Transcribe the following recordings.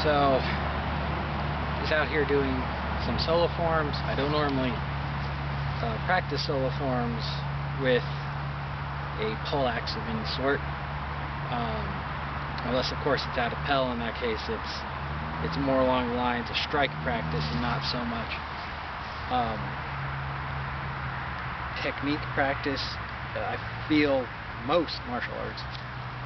So just out here doing some solo forms. I don't normally practice solo forms with a poleaxe of any sort, unless of course it's at a pel. In that case it's more along the lines of strike practice and not so much technique practice. I feel most martial arts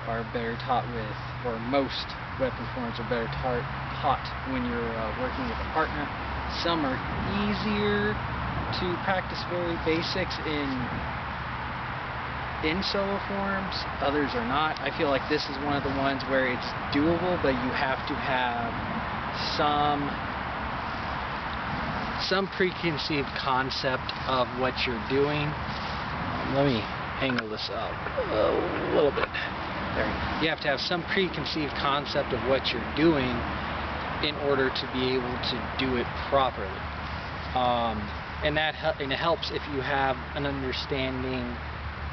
are better taught with, or most weapon forms are better taught when you're working with a partner. Some are easier to practice very basics in solo forms, others are not. I feel like this is one of the ones where it's doable, but you have to have some preconceived concept of what you're doing. Let me angle this up a little bit. There. You have to have some preconceived concept of what you're doing in order to be able to do it properly. And it helps if you have an understanding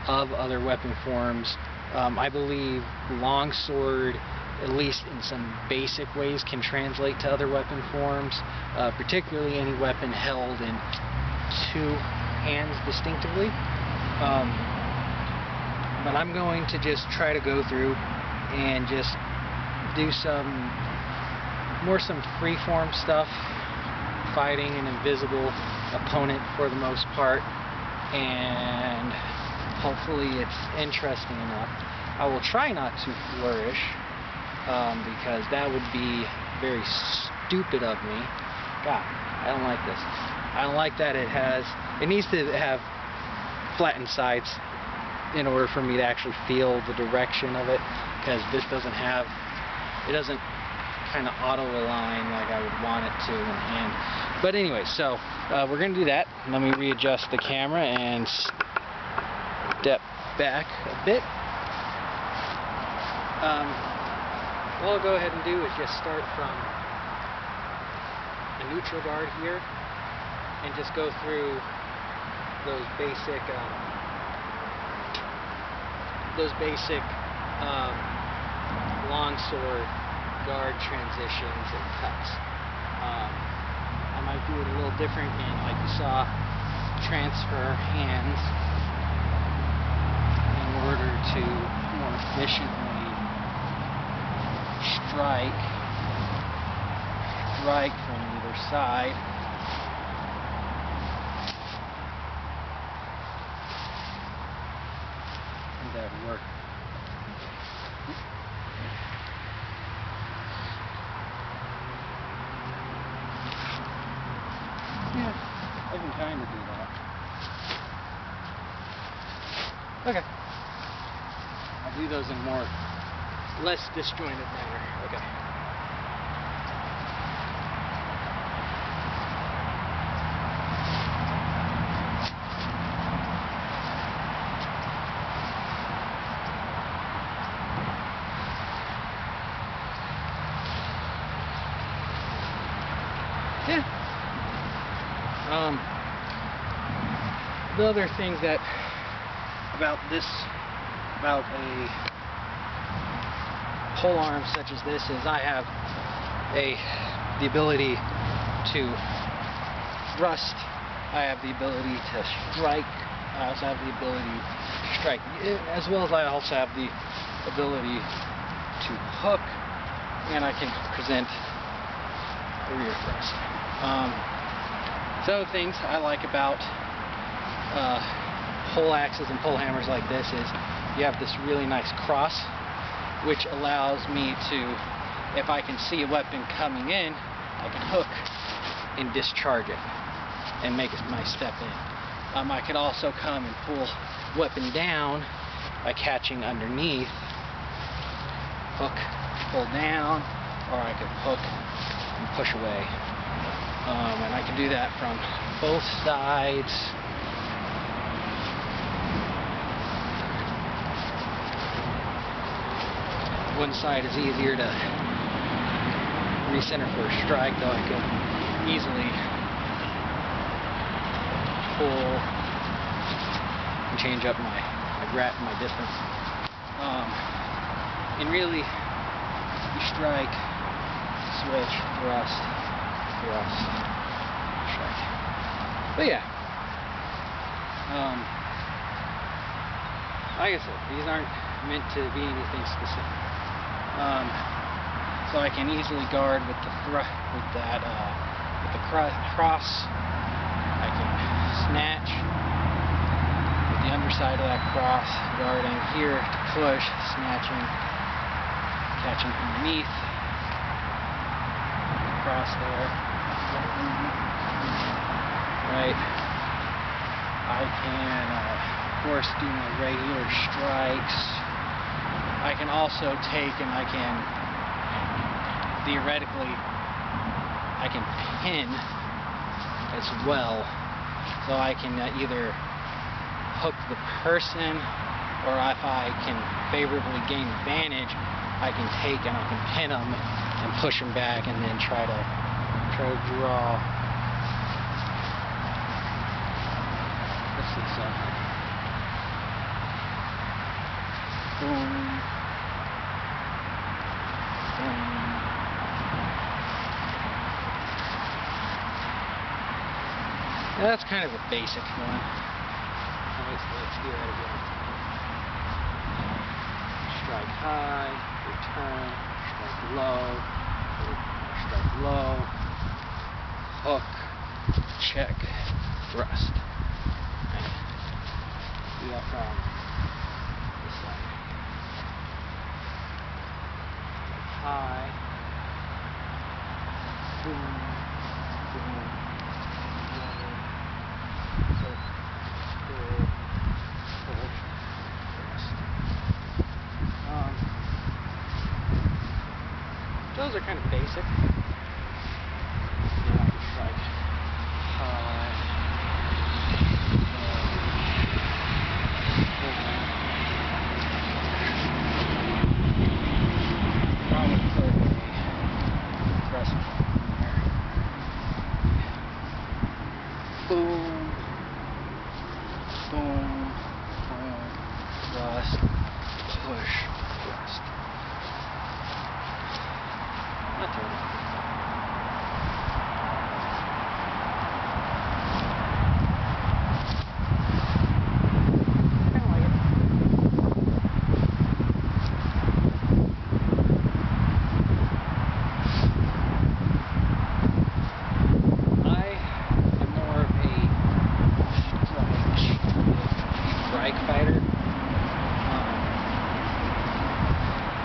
of other weapon forms. I believe longsword, at least in some basic ways, can translate to other weapon forms, particularly any weapon held in two hands distinctively. But I'm going to just try to go through and just do some free-form stuff, fighting an invisible opponent for the most part, and hopefully it's interesting enough. I will try not to flourish, because that would be very stupid of me. God, I don't like this. I don't like that it needs to have flattened sides in order for me to actually feel the direction of it, because this doesn't kind of auto-align like I would want it to in hand. But anyway, so we're going to do that. Let me readjust the camera and step back a bit. What I'll go ahead and do is just start from a neutral guard here and just go through those basic longsword guard transitions and cuts. I might do it a little different in, like you saw, transfer hands in order to more efficiently strike from either side. I think that would work. Yeah, I can kind of do that. Okay. I'll do those in less disjointed manner. Okay. Yeah. The other thing about a pole arm such as this is I have the ability to thrust. I have the ability to strike. I also have the ability to strike, as well as I also have the ability to hook, and I can present the rear thrust. So things I like about pole axes and pole hammers like this is you have this really nice cross, which allows me to, if I can see a weapon coming in, I can hook and discharge it and make a nice step in. I could also come and pull weapon down by catching underneath, hook, pull down, or I could hook and push away. And I can do that from both sides. One side is easier to recenter for a strike, though I could easily pull and change up my distance. And really, you strike switch, thrust, thrust, strike. But yeah, like I said, these aren't meant to be anything specific. So I can easily guard with the cross. I can snatch with the underside of that cross, guarding here to push, snatching, catching underneath, cross there, right? I can, of course, do my regular strikes. I can also take and I can, theoretically, I can pin as well. So I can either hook the person, or if I can favorably gain advantage, I can take and I can pin them and push them back, and then try to draw. Let's see something. Boom. Boom. That's kind of a basic one. Let's do that again. Strike high, return, strike low, hook, check, thrust. Right. Do that from this side. High, boom, boom, low, hook, pull, thrust. Those are kind of basic. Yeah, like high, probably put a thrust there. Boom, boom, boom, thrust, push, thrust. Not terrible.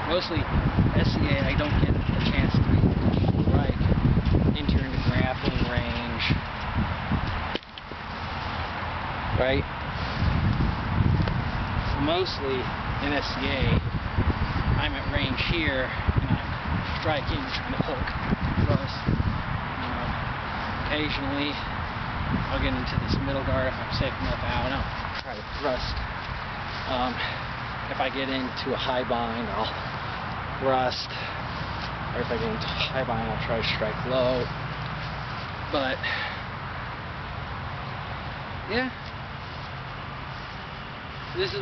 Mostly SCA, I don't get a chance to strike into your grappling range, right? So mostly in SCA, I'm at range here, and I'm striking, trying to hook, thrust. Occasionally, I'll get into this middle guard if I'm safe enough out. I'll try to thrust. If I get into a high bind, I'll thrust, or if I get into high bind, I'll try to strike low. But yeah, this is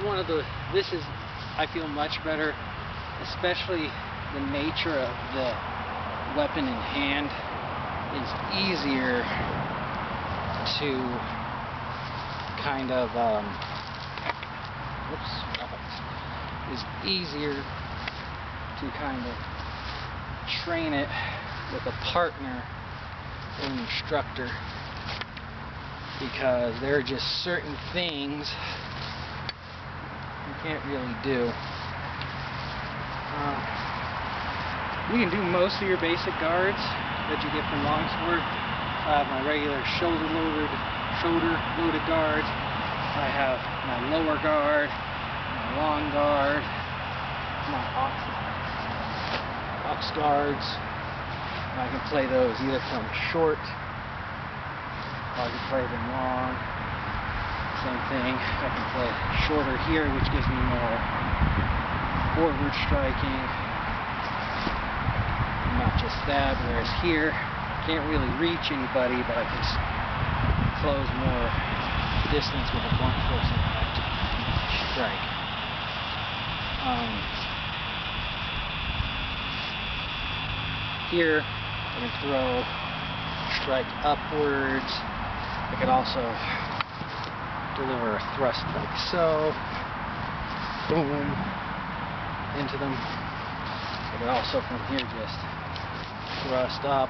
I feel much better, especially the nature of the weapon in hand is easier to kind of is easier to kind of train it with a partner or an instructor, because there are just certain things you can't really do. You can do most of your basic guards that you get from longsword. I have my regular shoulder loaded guards. I have my lower guard, my long guard, my ox guards. And I can play those either from short, or I can play them long. Same thing. I can play shorter here, which gives me more forward striking. Not just that, whereas here, can't really reach anybody, but I can close more distance with a blunt force impact strike. Here, I can throw, strike upwards. I could also deliver a thrust like so. Boom. Into them. I could also from here just thrust up.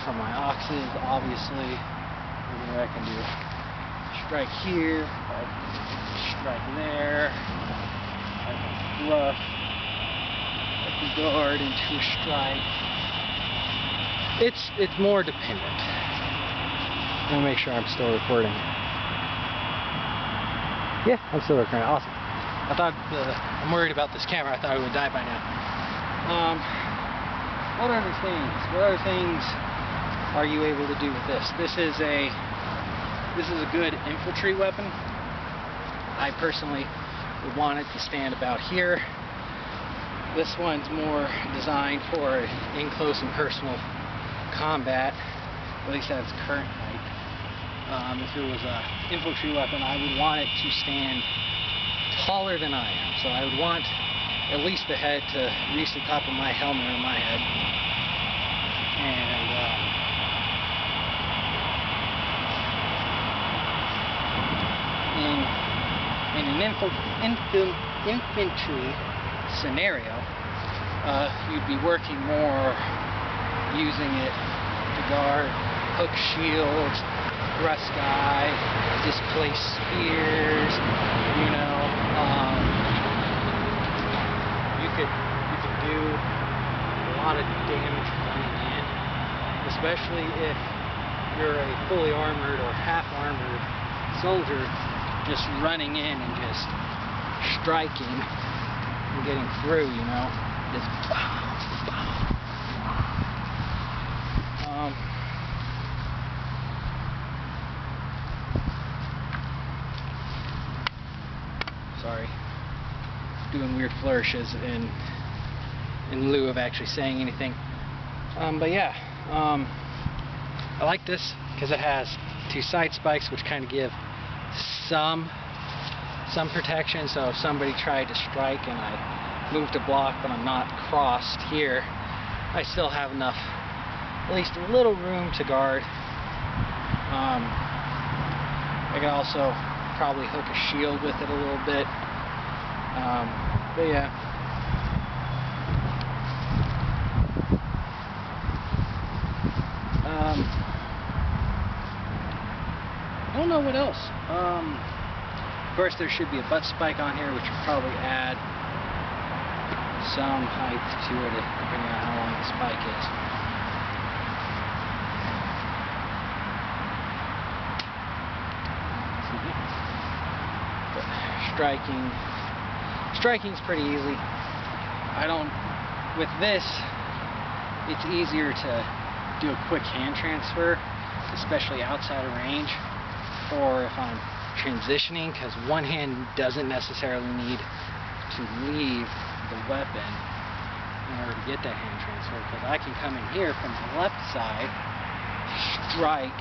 From my oxes, obviously. And then I can do strike here, strike there. I can thrust the guard into a strike. It's more dependent. Let me make sure I'm still recording. Yeah, I'm still recording. Awesome. I'm worried about this camera. I thought it would die by now. What other things? What other things are you able to do with this? This is a good infantry weapon. I personally would want it to stand about here. This one's more designed for in close and personal combat, at least at its current height. If it was an infantry weapon, I would want it to stand taller than I am. So I would want at least the head to reach the top of my helmet or my head. And in an infantry scenario, you'd be working more using it to guard hook shields, thrust guy, displace spears, you know. You could do a lot of damage running in, especially if you're a fully armored or half armored soldier, just running in and just striking and getting through, you know, just sorry, doing weird flourishes in lieu of actually saying anything. But yeah, I like this because it has two side spikes, which kind of give some protection. So if somebody tried to strike and I moved to block, but I'm not crossed here, I still have enough, at least a little room to guard. I can also probably hook a shield with it a little bit. But yeah. I don't know what else. Of course, there should be a butt spike on here, which would probably add some height to it, depending on how long the spike is. But striking's pretty easy. With this, it's easier to do a quick hand transfer, especially outside of range, or if I'm transitioning, because one hand doesn't necessarily need to leave the weapon in order to get that hand transfer, because I can come in here from the left side, strike,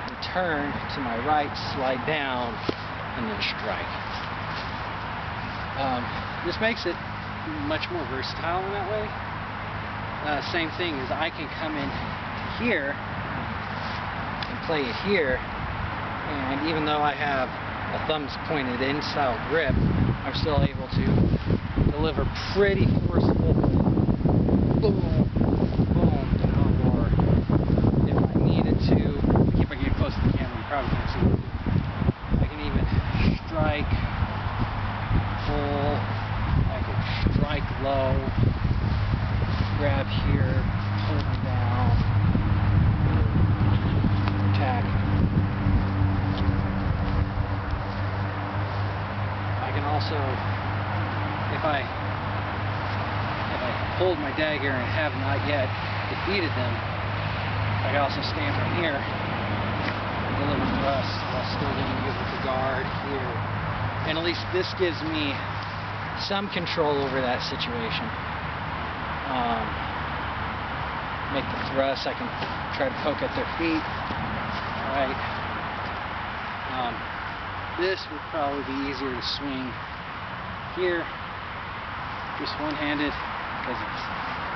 return to my right, slide down, and then strike. This makes it much more versatile in that way. Same thing is I can come in here and play it here, and even though I have a thumbs pointed in style grip, I'm still able to deliver pretty forceful boom, boom, you know, or if I needed to, if I get close to the camera, you probably can't see what I'm doing. I can even strike full, I can strike low, grab here, pull them down, attack. I can also, if I hold my dagger and have not yet defeated them, I can also stand from here and deliver thrust while still being able to guard here. And at least this gives me some control over that situation. Make the thrust, I can try to poke at their feet. Alright. This would probably be easier to swing here, just one-handed, because it's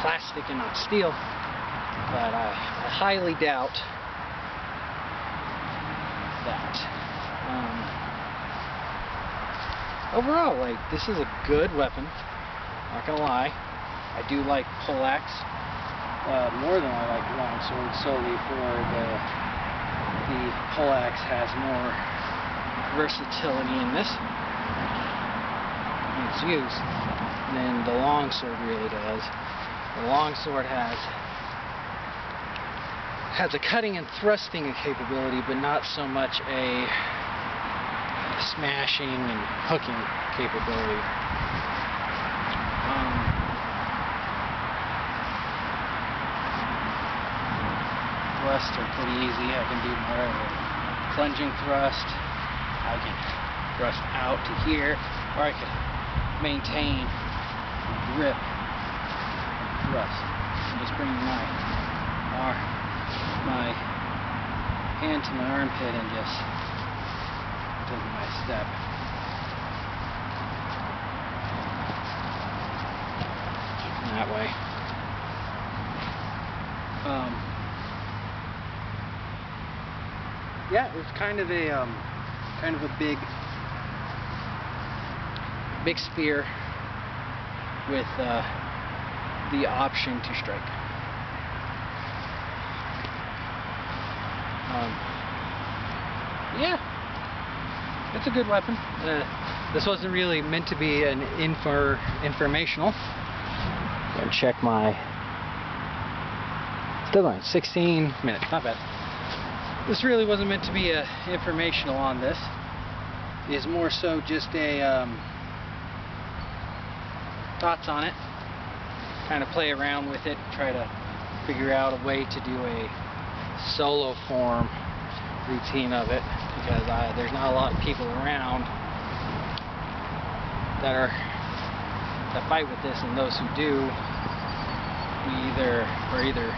plastic and not steel, but I highly doubt that. Overall, like, this is a good weapon, not gonna lie. I do like poleaxe more than I like longsword, solely for the poleaxe has more versatility in this when it's used than the longsword really does. The longsword has a cutting and thrusting capability, but not so much a smashing and hooking capability. Thrusts are pretty easy. I can do more of a plunging thrust. I can thrust out to here, or I can maintain grip thrust. I'm just bringing my hand to my armpit and just taking my step. That way. Yeah, it's kind of a big spear with the option to strike. Yeah, it's a good weapon. This wasn't really meant to be an informational. Gonna check my. Still going 16 minutes, not bad. This really wasn't meant to be informational on this. It's more so just a thoughts on it. Kind of play around with it, try to figure out a way to do a solo form routine of it, because there's not a lot of people around that fight with this, and those who do, are either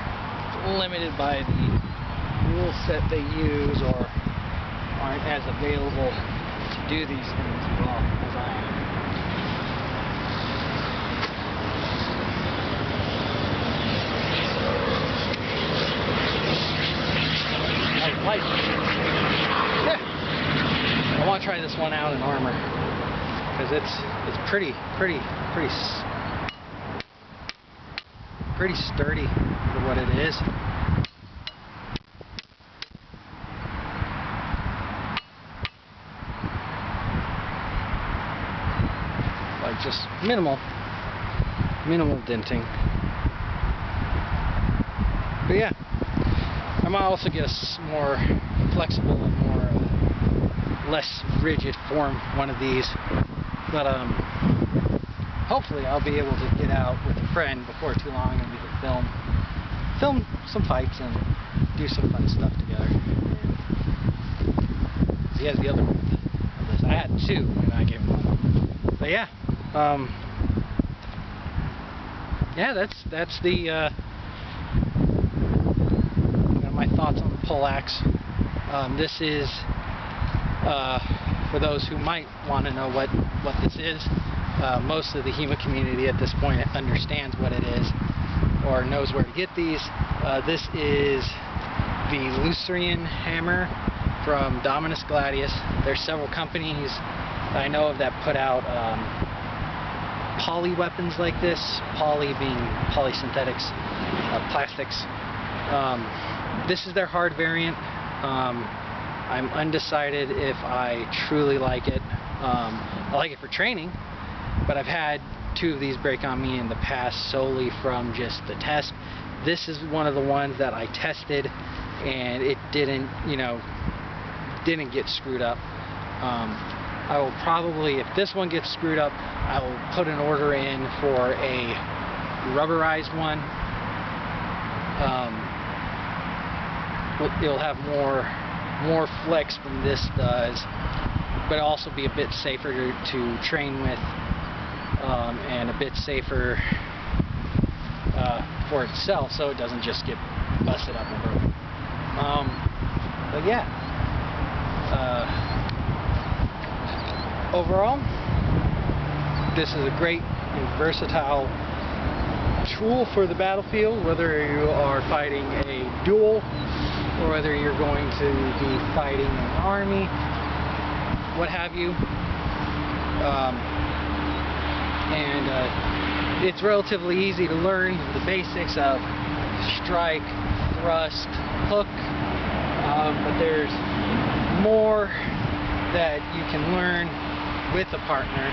limited by the rule set they use or aren't as available to do these things well as I am. Light. Yeah. I want to try this one out in armor because it's pretty sturdy for what it is. Like just minimal denting. But yeah. I might also get a more flexible and less rigid form one of these, but hopefully I'll be able to get out with a friend before too long and we can film some fights and do some fun stuff together. And he has the other one of this. I had two and I gave him one. But yeah, yeah, that's the my thoughts on the poleaxe. This is for those who might want to know what this is. Most of the HEMA community at this point understands what it is or knows where to get these. This is the Lucerian hammer from Dominus Gladius. There's several companies I know of that put out poly weapons like this. Poly being polysynthetics, plastics. This is their hard variant. I'm undecided if I truly like it. I like it for training, but I've had two of these break on me in the past solely from just the test. This is one of the ones that I tested and it didn't get screwed up. I will probably, if this one gets screwed up, I will put an order in for a rubberized one. It'll have more flex than this does, but it'll also be a bit safer to train with, and a bit safer for itself, so it doesn't just get busted up and broken. But yeah, overall, this is a great and versatile tool for the battlefield, whether you are fighting a duel or whether you're going to be fighting an army, what have you. It's relatively easy to learn the basics of strike, thrust, hook, but there's more that you can learn with a partner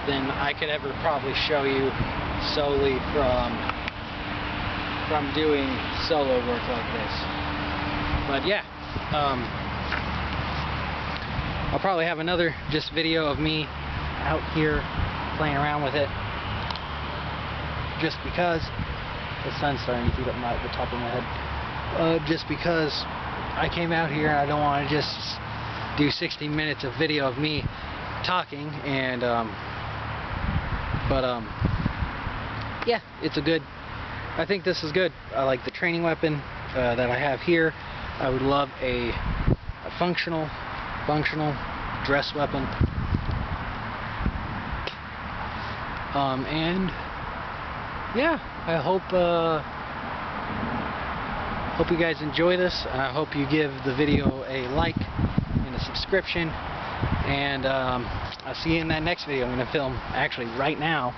than I could ever probably show you solely from doing solo work like this. But yeah, I'll probably have another just video of me out here playing around with it, just because the sun's starting to heat up the top of my head. Just because I came out here and I don't want to just do 60 minutes of video of me talking, and yeah, it's a good, I think this is good. I like the training weapon that I have here. I would love a functional dress weapon. And yeah, I hope you guys enjoy this. I hope you give the video a like and a subscription, and I'll see you in that next video. I'm going to film actually right now.